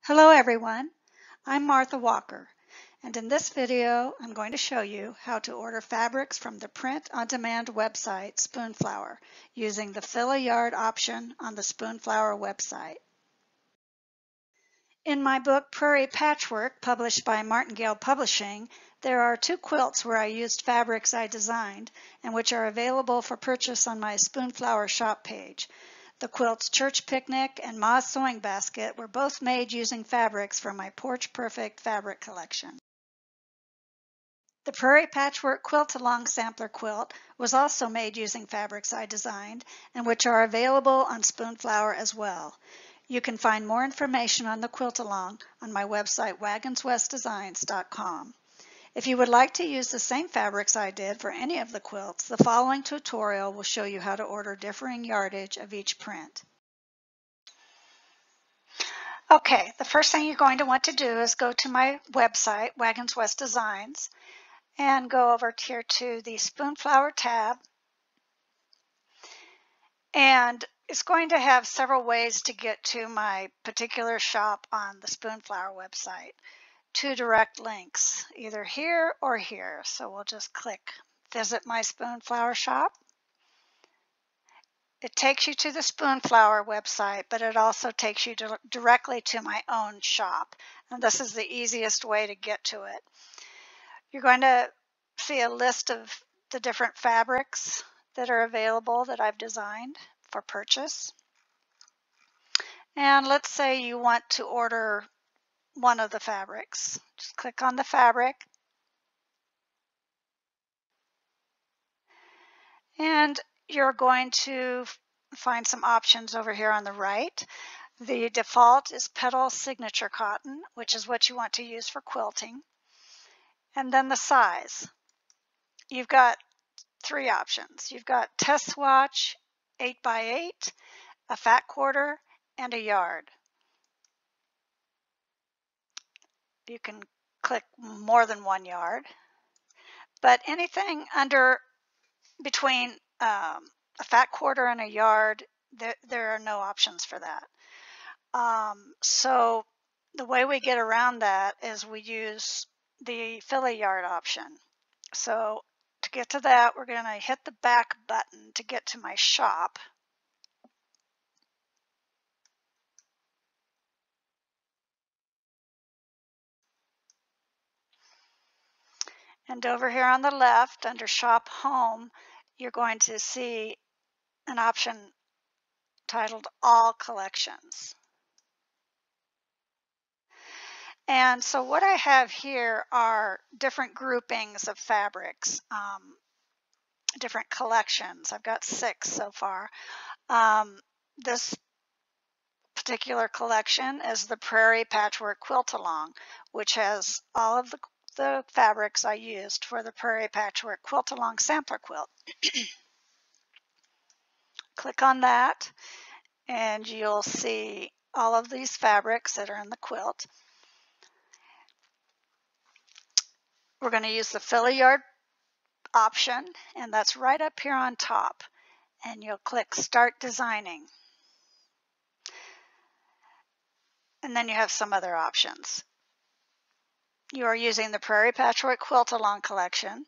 Hello everyone, I'm Martha Walker, and in this video I'm going to show you how to order fabrics from the print-on-demand website Spoonflower using the Fill a Yard option on the Spoonflower website. In my book Prairie Patchwork, published by Martingale Publishing, there are two quilts where I used fabrics I designed and which are available for purchase on my Spoonflower shop page. The quilts Church Picnic and Ma's Sewing Basket were both made using fabrics from my Porch Perfect fabric collection. The Prairie Patchwork Quilt-Along Sampler Quilt was also made using fabrics I designed and which are available on Spoonflower as well. You can find more information on the Quilt-Along on my website wagonswestdesigns.com. If you would like to use the same fabrics I did for any of the quilts, the following tutorial will show you how to order differing yardage of each print. Okay, the first thing you're going to want to do is go to my website, Wagons West Designs, and go over here to the Spoonflower tab. And it's going to have several ways to get to my particular shop on the Spoonflower website. Two direct links, either here or here. So we'll just click Visit My Spoonflower Shop. It takes you to the Spoonflower website, but it also takes you directly to my own shop. And this is the easiest way to get to it. You're going to see a list of the different fabrics that are available that I've designed for purchase. And let's say you want to order one of the fabrics. Just click on the fabric. And you're going to find some options over here on the right. The default is Petal Signature Cotton, which is what you want to use for quilting. And then the size. You've got three options. You've got test swatch, 8x8, a fat quarter, and a yard. You can click more than 1 yard, but anything between a fat quarter and a yard, there are no options for that. So the way we get around that is we use the Fill a Yard option. So to get to that, we're going to hit the back button to get to my shop. And over here on the left, under Shop Home, you're going to see an option titled All Collections. And so what I have here are different groupings of fabrics, different collections. I've got 6 so far. This particular collection is the Prairie Patchwork Quilt-Along, which has all of the fabrics I used for the Prairie Patchwork Quilt-Along Sampler Quilt. Click on that and you'll see all of these fabrics that are in the quilt. We're going to use the Fill a Yard option, and that's right up here on top. And you'll click Start Designing. And then you have some other options. You are using the Prairie Patchwork Quilt-Along collection.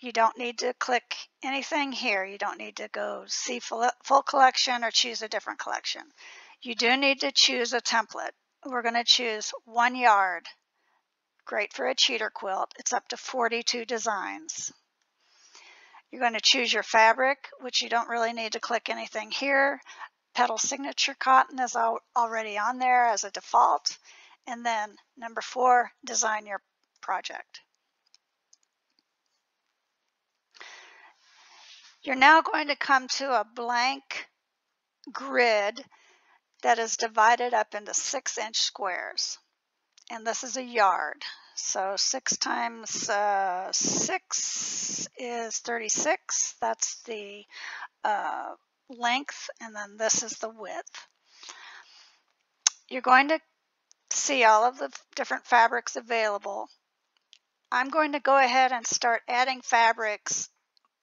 You don't need to click anything here. You don't need to go see full collection or choose a different collection. You do need to choose a template. We're going to choose 1 yard. Great for a cheater quilt. It's up to 42 designs. You're going to choose your fabric, which you don't really need to click anything here. Petal Signature Cotton is already on there as a default. And then number 4, design your project. You're now going to come to a blank grid that is divided up into 6-inch squares. And this is a yard. So 6 times 6 is 36. That's the length, and then this is the width. You're going to see all of the different fabrics available. I'm going to go ahead and start adding fabrics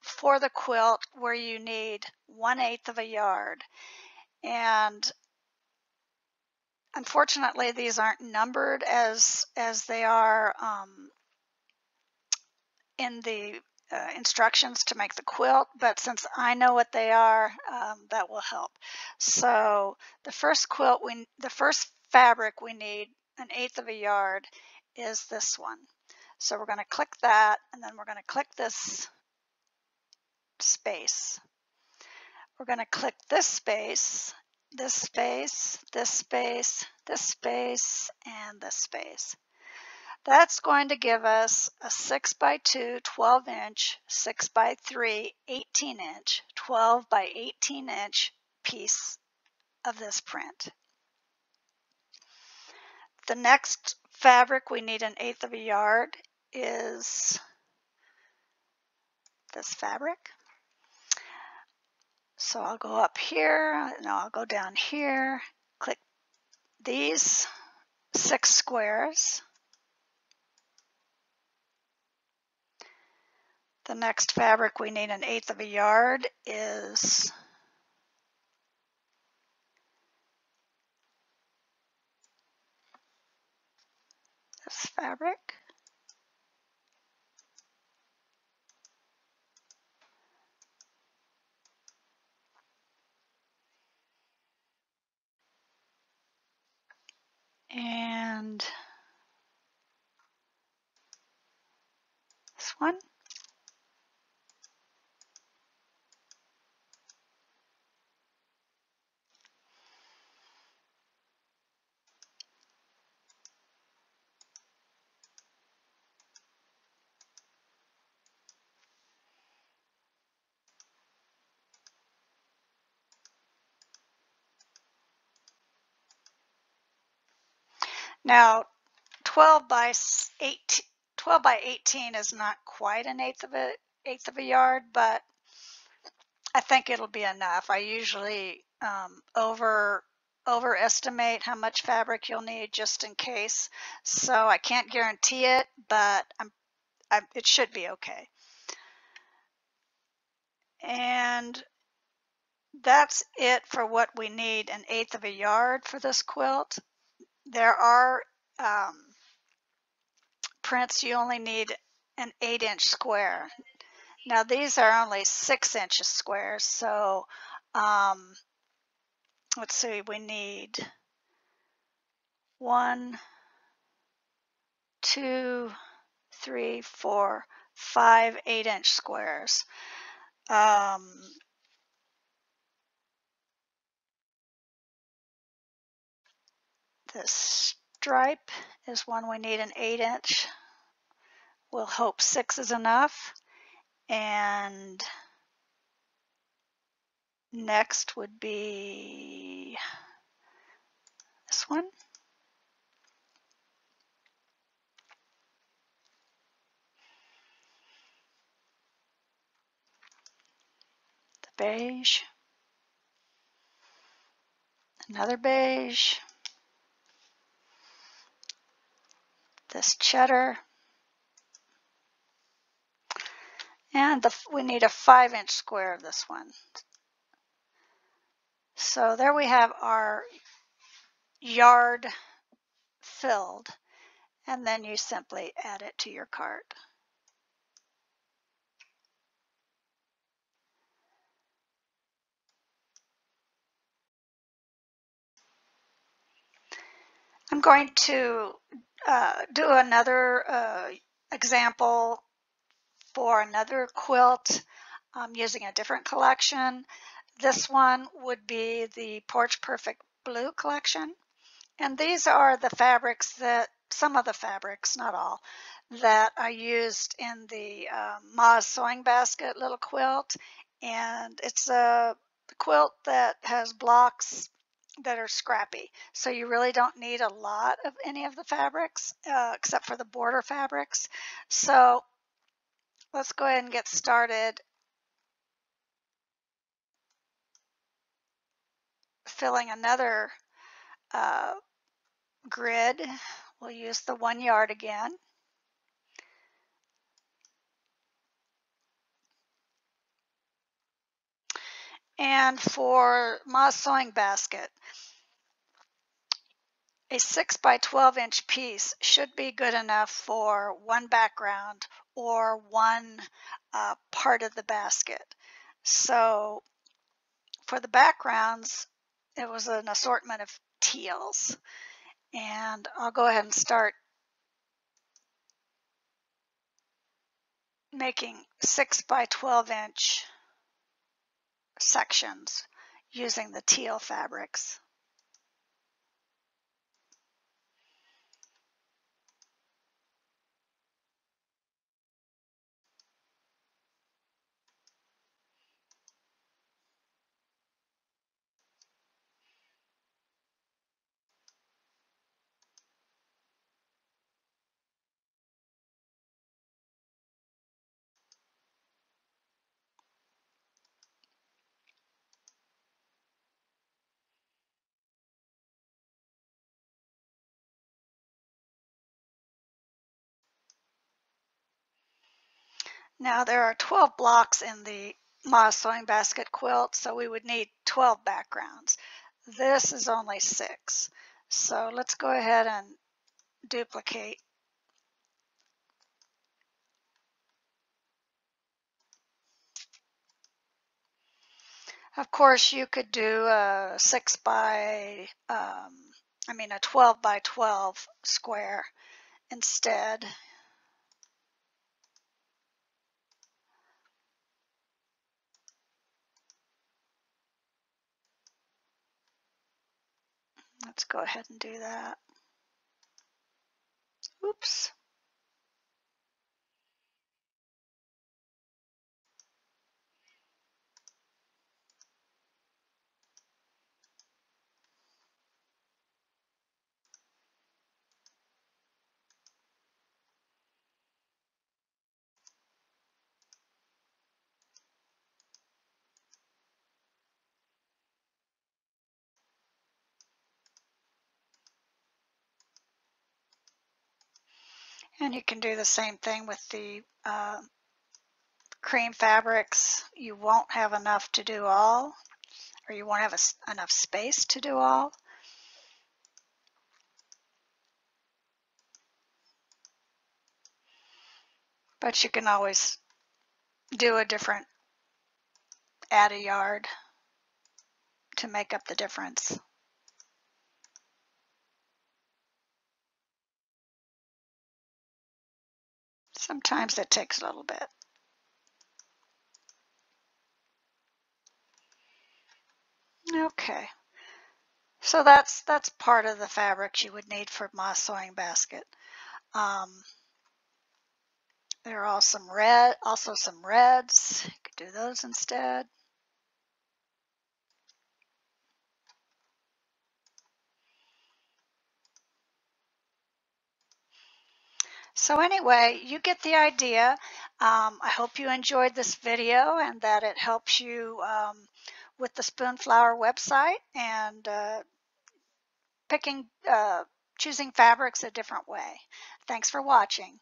for the quilt where you need 1/8 of a yard. And Unfortunately, these aren't numbered as they are in the instructions to make the quilt, but since I know what they are, that will help. So the first fabric we need, 1/8 of a yard, is this one. So we're going to click that, and then we're going to click this space. We're going to click this space, this space, this space, this space, and this space. That's going to give us a 6x2 12-inch, 6x3 18-inch, 12 by 18-inch piece of this print. The next fabric we need 1/8 of a yard is this fabric. So I'll go up here, no, I'll go down here, click these 6 squares. The next fabric we need 1/8 of a yard is this fabric. And this one. Now 12 by 18 is not quite 1/8 of a yard, but I think it'll be enough. I usually overestimate how much fabric you'll need just in case, so I can't guarantee it, but it should be okay. And that's it for what we need 1/8 of a yard for this quilt. There are prints you only need an 8-inch square. Now these are only 6 inches squares, so let's see, we need 1, 2, 3, 4, 5 8-inch squares. This stripe is one we need an 8-inch. We'll hope 6 is enough. And next would be this one. The beige. Another beige. This cheddar. And we need a 5-inch square of this one. So there we have our yard filled, and then you simply add it to your cart. I'm going to do another example for another quilt using a different collection. This one would be the Porch Perfect Blue collection. And these are the fabrics some of the fabrics, not all, that I used in the Ma's Sewing Basket little quilt. And it's a quilt that has blocks that are scrappy. So you really don't need a lot of any of the fabrics except for the border fabrics. So let's go ahead and get started filling another grid. We'll use the 1 yard again. And for Ma's Sewing Basket, A 6 by 12 inch piece should be good enough for one background or one part of the basket. So for the backgrounds, it was an assortment of teals. And I'll go ahead and start making 6 by 12 inch sections using the teal fabrics. Now there are 12 blocks in the Moss Sewing Basket quilt, so we would need 12 backgrounds. This is only 6. So let's go ahead and duplicate. Of course, you could do a 12 by 12 square instead. Let's go ahead and do that. Oops. And you can do the same thing with the cream fabrics. You won't have enough to do all, or you won't have enough space to do all. But you can always do a different, add a yard to make up the difference. Sometimes it takes a little bit. Okay, so that's part of the fabrics you would need for Moss Sewing Basket. There are also some reds. You could do those instead. So anyway, you get the idea. I hope you enjoyed this video and that it helps you with the Spoonflower website and choosing fabrics a different way. Thanks for watching.